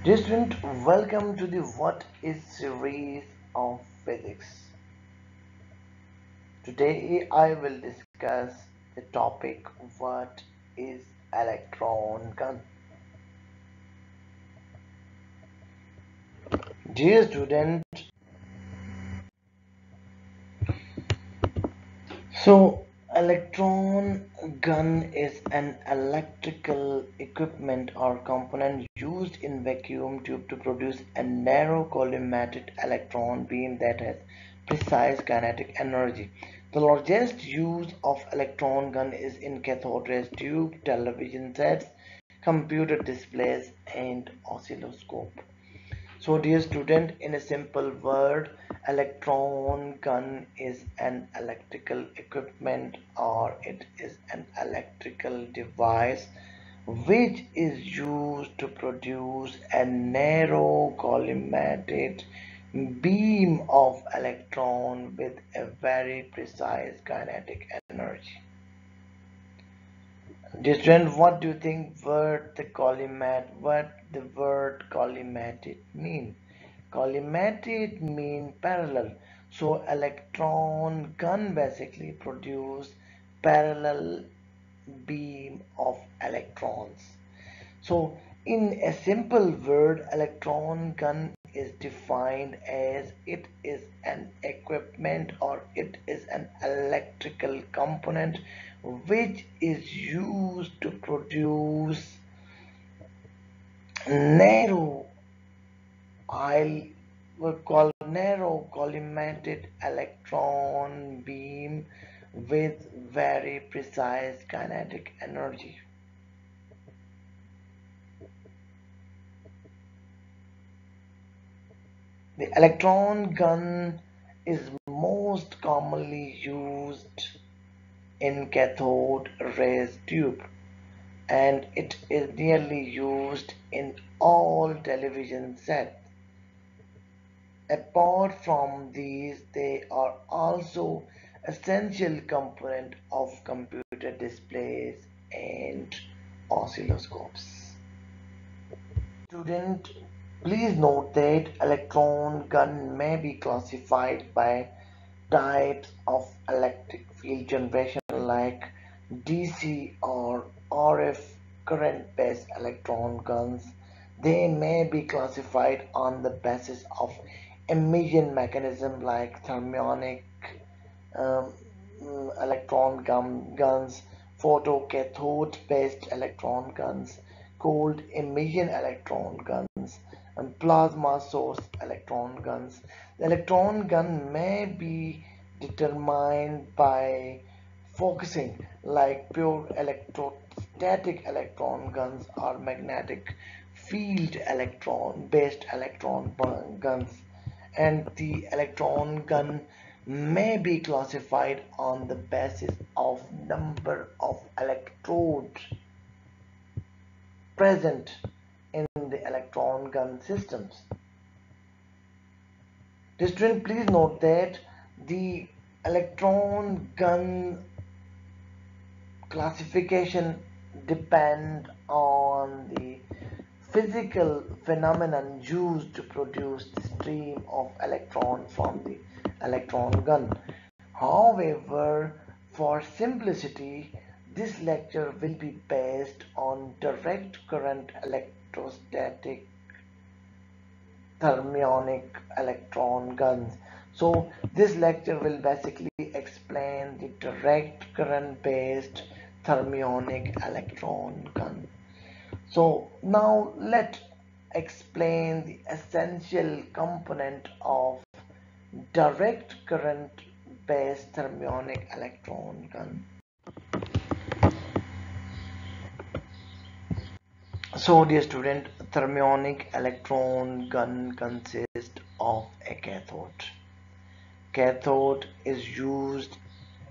Dear student, welcome to the What is series of physics. Today I will discuss the topic what is electron gun. Dear student, so electron gun is an electrical equipment or component used in vacuum tube to produce a narrow collimated electron beam that has precise kinetic energy. The largest use of electron gun is in cathode rays tube, television sets, computer displays, and oscilloscope. So dear student, in a simple word, electron gun is an electrical equipment or it is an electrical device which is used to produce a narrow collimated beam of electron with a very precise kinetic energy. Dear student, what do you think what the word collimated mean? Collimated mean parallel. So electron gun basically produce parallel beam of electrons. So in a simple word, electron gun is defined as it is an equipment or it is an electrical component which is used to produce narrow I will call narrow collimated electron beam with very precise kinetic energy. The electron gun is most commonly used in cathode rays tube and it is nearly used in all television sets. Apart from these, they are also essential component of computer displays and oscilloscopes. Student, please note that electron gun may be classified by types of electric field generation like DC or RF current based electron guns. They may be classified on the basis of emission mechanism like thermionic um, guns, photocathode based electron guns, cold emission electron guns, and plasma source electron guns. The electron gun may be determined by focusing like pure electrostatic electron guns or magnetic field electron based electron guns, and the electron gun may be classified on the basis of number of electrodes present in the electron gun systems. Student, please note that the electron gun classification depend on the physical phenomenon used to produce the stream of electron from the electron gun. However, for simplicity, this lecture will be based on direct current electrostatic thermionic electron guns. So this lecture will basically explain the direct current based thermionic electron gun. So now let's explain the essential component of direct current based thermionic electron gun. So dear student, thermionic electron gun consists of a cathode. Cathode is used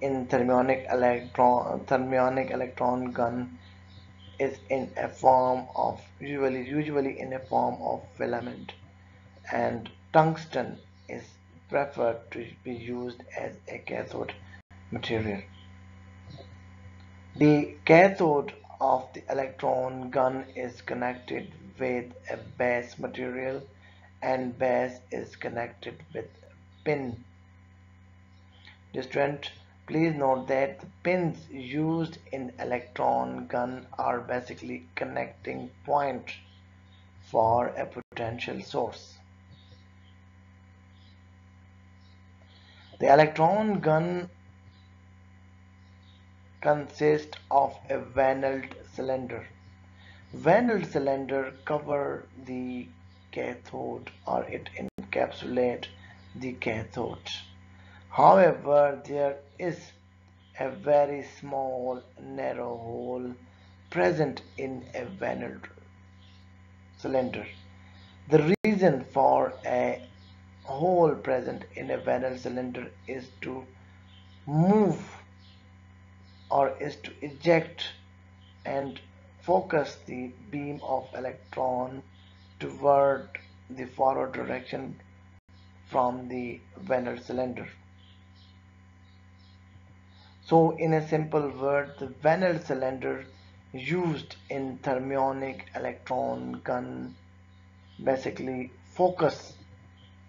in thermionic electron gun is in a form of usually in a form of filament, and tungsten is preferred to be used as a cathode material. The cathode of the electron gun is connected with a base material and base is connected with pin. Dear student, please note that the pins used in electron gun are basically connecting point for a potential source. The electron gun consists of a vanilled cylinder. Vanilled cylinder cover the cathode or it encapsulate the cathode. However, there is a very small narrow hole present in a vanilled cylinder. The reason for a hole present in a vanilled cylinder is to move or is to eject and focus the beam of electron toward the forward direction from the vanilled cylinder. So in a simple word, the vanilled cylinder used in thermionic electron gun basically focus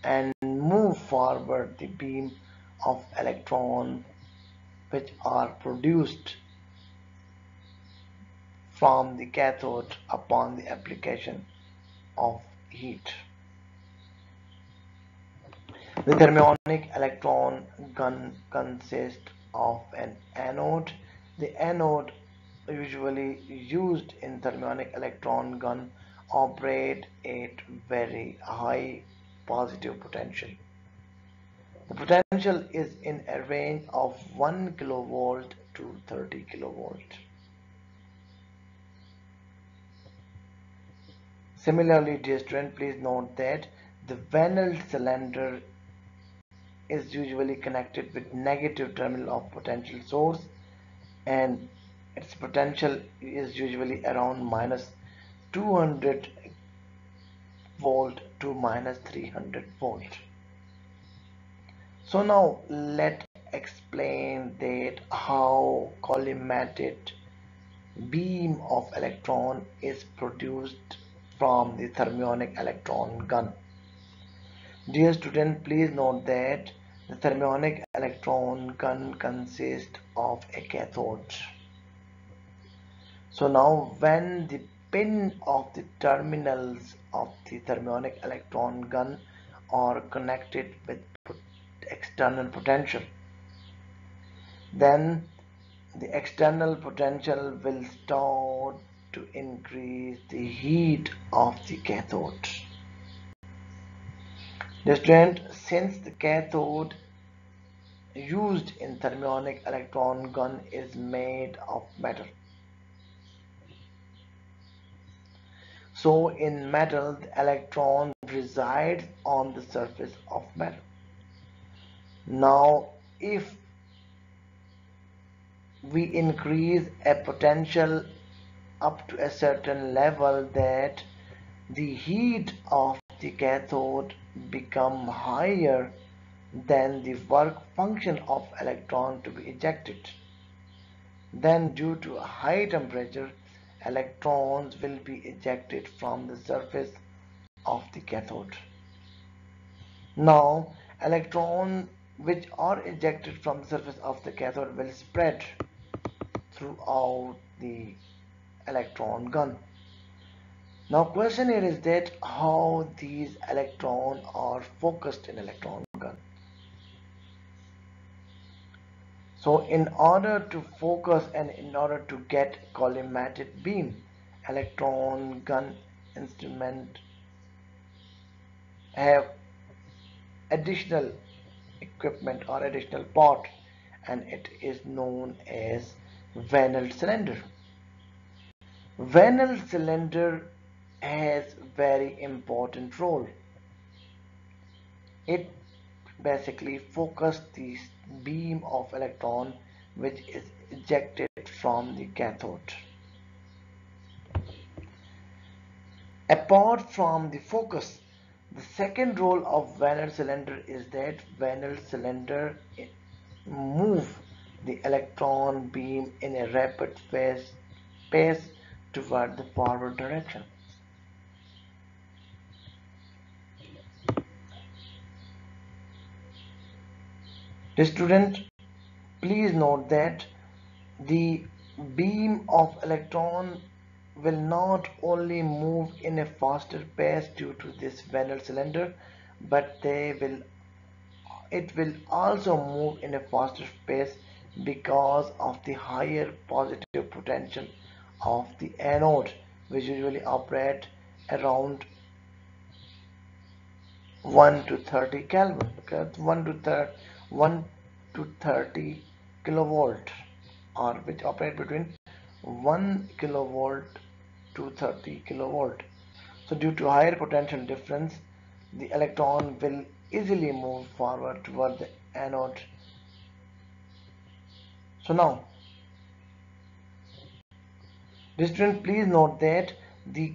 and move forward the beam of electron which are produced from the cathode upon the application of heat. The thermionic electron gun consists of an anode. The anode usually used in thermionic electron gun operate at very high positive potential. The potential is in a range of 1 kilovolt to 30 kilovolt. Similarly, dear student, please note that the vanilled cylinder is usually connected with negative terminal of potential source and its potential is usually around minus 200 volt to minus 300 volt. So now let's explain that how collimated beam of electron is produced from the thermionic electron gun. Dear student, please note that the thermionic electron gun consists of a cathode. So now when the pin of the terminals of the thermionic electron gun are connected with external potential, then the external potential will start to increase the heat of the cathode. Dear student, since the cathode used in thermionic electron gun is made of metal, so in metal the electron resides on the surface of metal. Now if we increase a potential up to a certain level, that the heat of the cathode become higher than the work function of electron to be ejected. Then due to a high temperature, electrons will be ejected from the surface of the cathode. Now electrons which are ejected from the surface of the cathode will spread throughout the electron gun. Now question here is that how these electrons are focused in electron gun. So in order to focus and in order to get collimated beam, electron gun instrument have additional equipment or additional part, and it is known as vanilled cylinder. Vanilled cylinder has very important role. It basically focuses the beam of electron which is ejected from the cathode. Apart from the focus, the second role of vanilled cylinder is that vanilled cylinder move the electron beam in a rapid phase space toward the forward direction. The student, please note that the beam of electron will not only move in a faster pace due to this Venn cylinder, but it will also move in a faster pace because of the higher positive potential of the anode, which usually operate around 1 to 30 Kelvin, okay? 1 to 30 kilovolt, or which operate between 1 kilovolt to 30 kilovolt. So due to higher potential difference, the electron will easily move forward toward the anode. So now, student, please note that the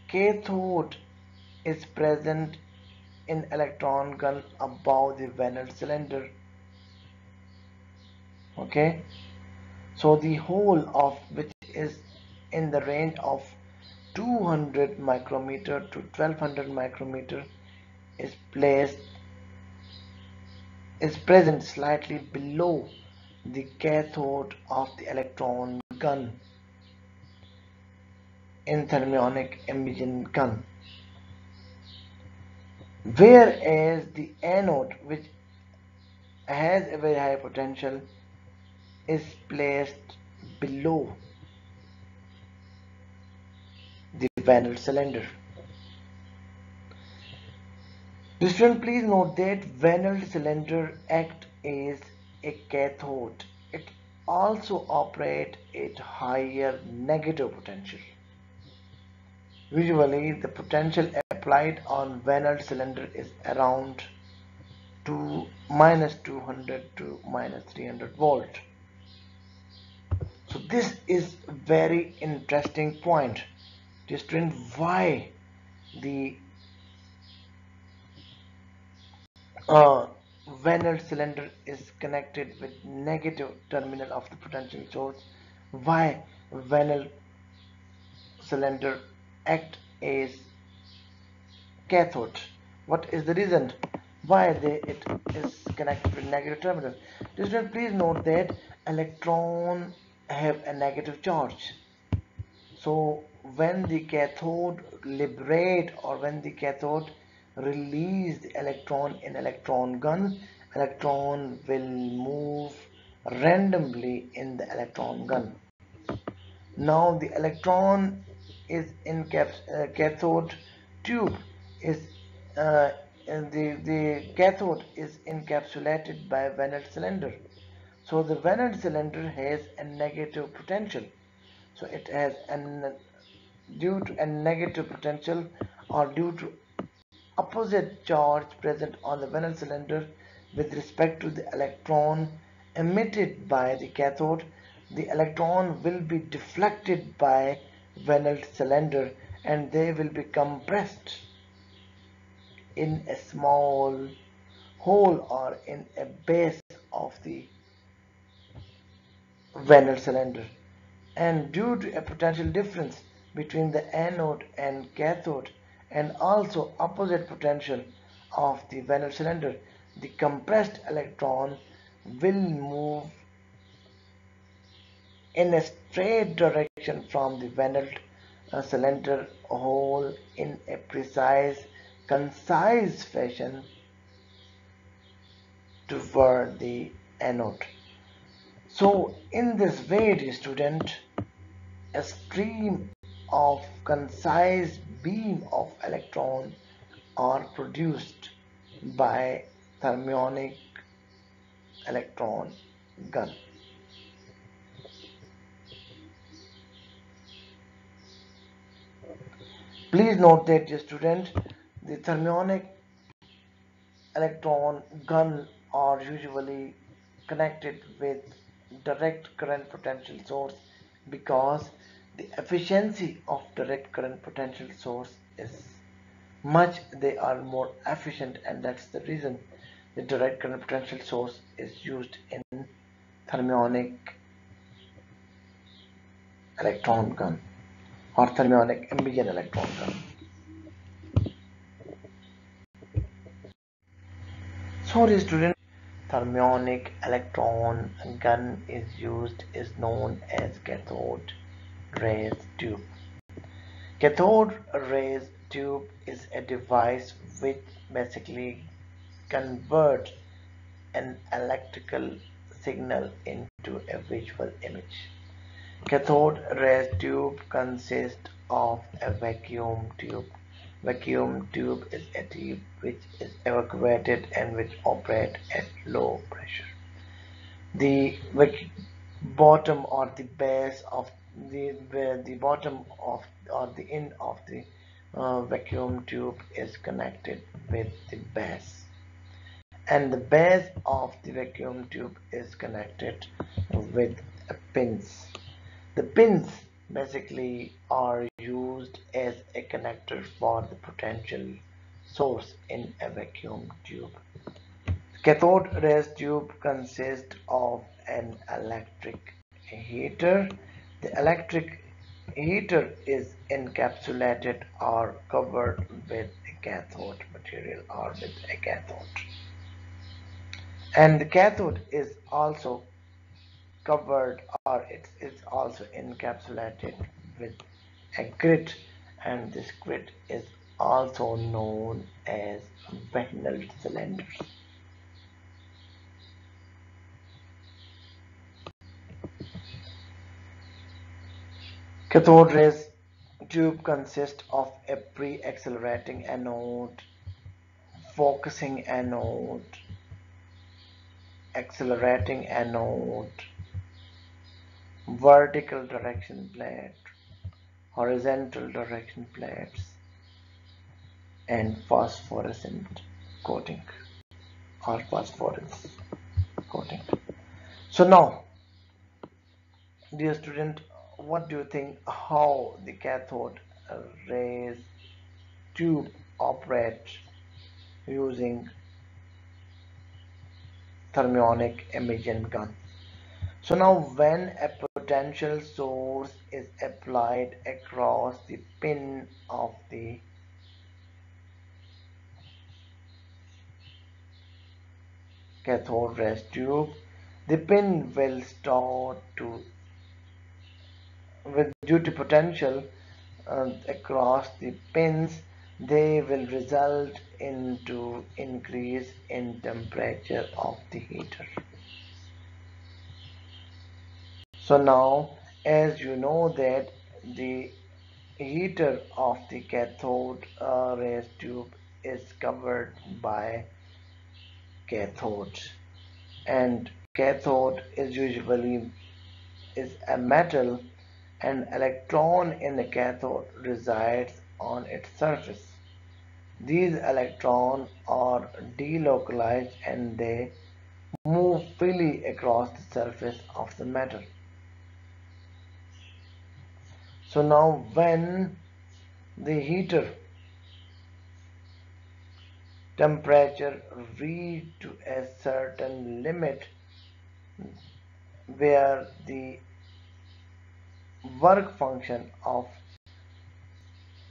cathode is present in electron gun above the Venn cylinder. Okay, so the hole of which is in the range of 200 micrometer to 1200 micrometer is placed is present slightly below the cathode of the electron gun in thermionic emission gun, whereas the anode, which has a very high potential, is placed below the Venn cylinder. Student, please note that Venn cylinder act as a cathode. It also operates at higher negative potential. Usually, the potential applied on Venn cylinder is around minus 200 to minus 300 volt. So this is a very interesting point. Student, why the Venn cylinder is connected with negative terminal of the potential source? Why Venn cylinder act as cathode? What is the reason why it is connected with negative terminal? Student, please note that electron have a negative charge. So when the cathode liberate, or when the cathode release the electron in electron gun, electron will move randomly in the electron gun. Now the electron is in cathode tube is the cathode is encapsulated by Venn cylinder. So the Venn cylinder has a negative potential. So it has due to a negative potential, or due to opposite charge present on the Venn cylinder with respect to the electron emitted by the cathode, the electron will be deflected by Venn cylinder, and they will be compressed in a small hole or in a base of the Venn cylinder. And due to a potential difference between the anode and cathode, and also opposite potential of the Venn cylinder, the compressed electron will move in a straight direction from the Venn cylinder hole in a precise, concise fashion toward the anode. So in this way, dear student, a stream of concise beam of electron are produced by thermionic electron gun. Please note that, dear student, the thermionic electron gun are usually connected with direct current potential source, because the efficiency of direct current potential source is much, they are more efficient, and that's the reason the direct current potential source is used in thermionic electron gun or thermionic emission electron gun. So the student, thermionic electron gun is known as cathode rays tube. Cathode rays tube is a device which basically converts an electrical signal into a visual image. Cathode ray tube consists of a vacuum tube. Vacuum tube is a tube which is evacuated and which operates at low pressure. The bottom or the base of the bottom of or the end of the vacuum tube is connected with the base, and the base of the vacuum tube is connected with pins. The pins basically are used as a connector for the potential source in a vacuum tube. Cathode ray tube consists of an electric heater. The electric heater is encapsulated or covered with a cathode material or with a cathode. And the cathode is also covered or it is also encapsulated with a grid, and this grid is also known as Reynolds cylinders. Cathode rays tube consists of a pre-accelerating anode, focusing anode, accelerating anode, vertical direction plate, horizontal direction plates, and phosphorescent coating or phosphorus coating. So now, dear student, what do you think how the cathode rays tube operates using thermionic emission gun? So now when a potential source is applied across the pin of the cathode ray tube, the pin will start to, with due to potential across the pins, they will result into increase in temperature of the heater. So now, as you know that the heater of the cathode ray tube is covered by cathode, and cathode is usually is a metal, and electron in the cathode resides on its surface. These electrons are delocalized and they move freely across the surface of the metal. So now when the heater temperature reach to a certain limit where the work function of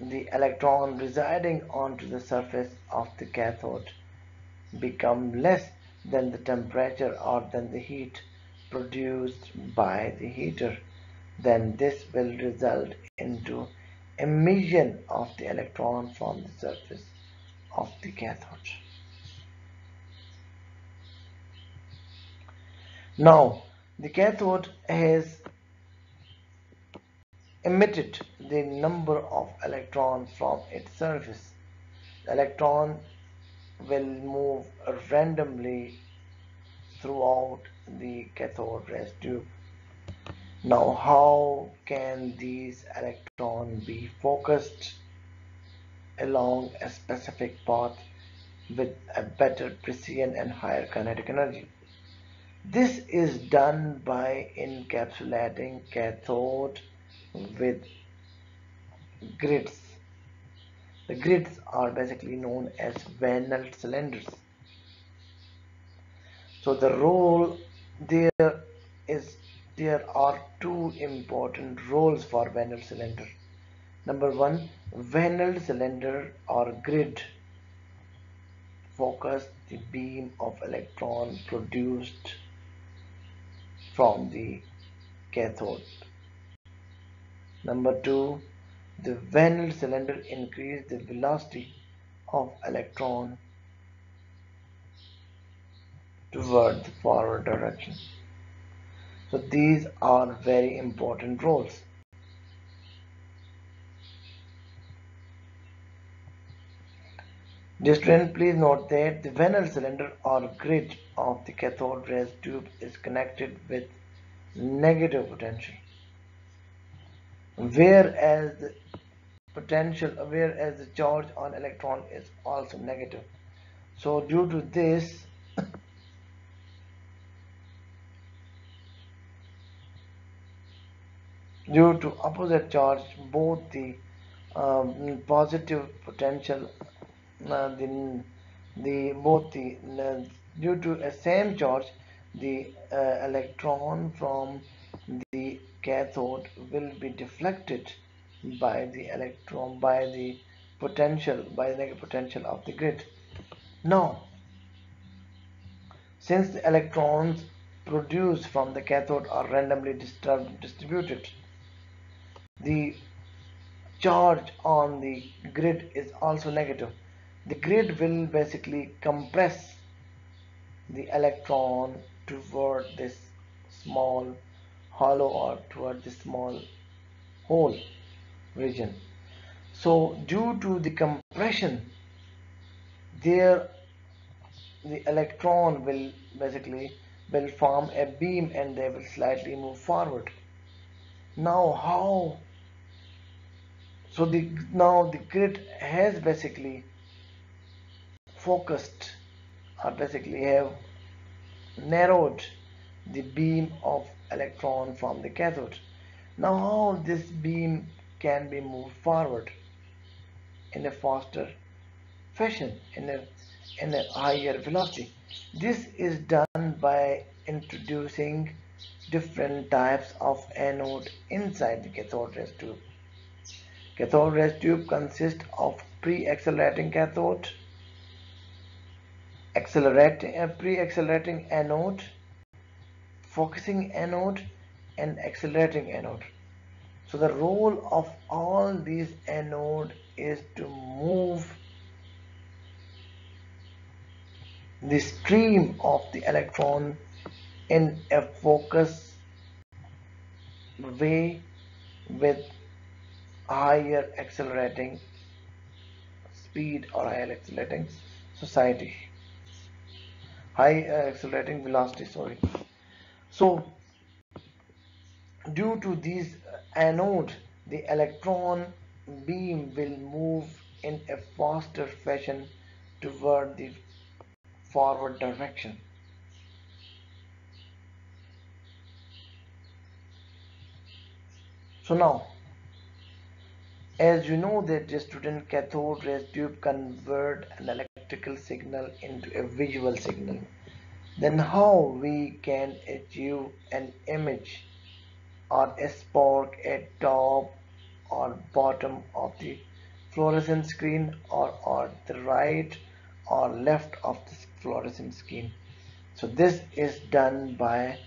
the electron residing onto the surface of the cathode become less than the temperature or than the heat produced by the heater, then this will result into emission of the electron from the surface of the cathode. Now, the cathode has emitted the number of electrons from its surface. The electron will move randomly throughout the cathode ray tube. Now, how can these electrons be focused along a specific path with a better precision and higher kinetic energy? This is done by encapsulating cathode with grids. The grids are basically known as Reynolds cylinders. So the role there is there are two important roles for Van cylinder. Number one, Van cylinder or grid focus the beam of electron produced from the cathode. Number two, the Van cylinder increase the velocity of electron toward the forward direction. So these are very important roles. Dear student, please note that the Van cylinder or grid of the cathode ray tube is connected with negative potential, whereas the charge on electron is also negative. So due to opposite charge, both the positive potential, the both the due to a same charge, the electron from the cathode will be deflected by the negative potential of the grid. Now, since the electrons produced from the cathode are randomly distributed, the charge on the grid is also negative. The grid will basically compress the electron toward this small hollow or toward this small hole region. So due to the compression, there the electron will basically will form a beam and they will slightly move forward. Now how? So now the grid has basically focused or basically have narrowed the beam of electron from the cathode. Now how this beam can be moved forward in a faster fashion, in a higher velocity. This is done by introducing different types of anode inside the cathode ray tube. Cathode ray tube consists of pre-accelerating cathode, pre-accelerating anode, focusing anode, and accelerating anode. So the role of all these anode is to move the stream of the electron in a focus way with higher accelerating speed or higher accelerating society high accelerating velocity, sorry. So due to these anode, the electron beam will move in a faster fashion toward the forward direction. So now, as you know that the student, cathode ray tube convert an electrical signal into a visual signal. Then how we can achieve an image or a spark at top or bottom of the fluorescent screen or on the right or left of the fluorescent screen. So this is done by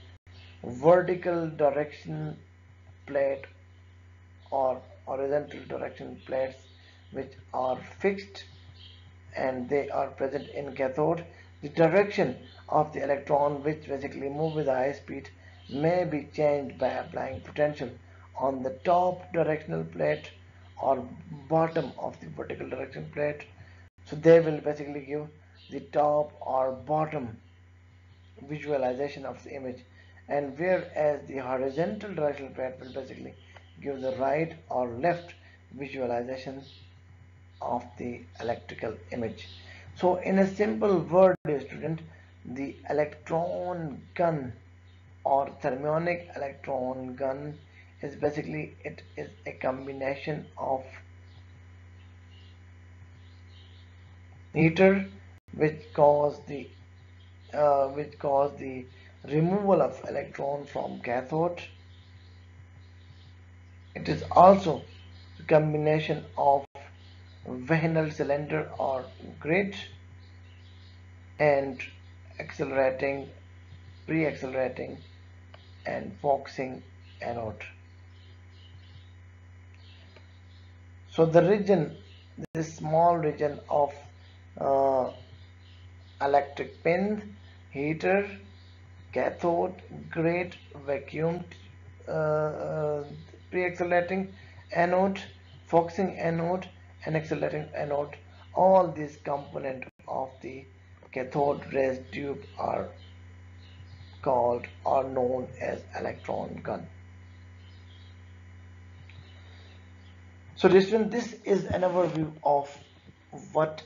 vertical direction plate or horizontal direction plates, which are fixed and they are present in cathode. The direction of the electron, which basically move with high speed, may be changed by applying potential on the top directional plate or bottom of the vertical direction plate. So they will basically give the top or bottom visualization of the image, and whereas the horizontal directional plate will basically give the right or left visualization of the electrical image. So in a simple word, student, the electron gun or thermionic electron gun is basically, it is a combination of heater which cause the removal of electron from cathode. It is also a combination of Wehnel cylinder or grid and accelerating, pre-accelerating and focusing anode. So the region, this small region of uh, electric pin, heater, cathode, grid, vacuum, pre-accelerating anode, focusing anode, and accelerating anode. All these components of the cathode ray tube are called or known as electron gun. So this is an overview of what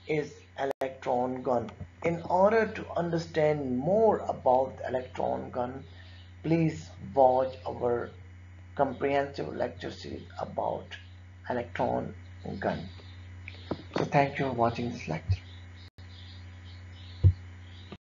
is electron gun. In order to understand more about the electron gun, please watch our comprehensive lecture series about electron gun. So thank you for watching this lecture.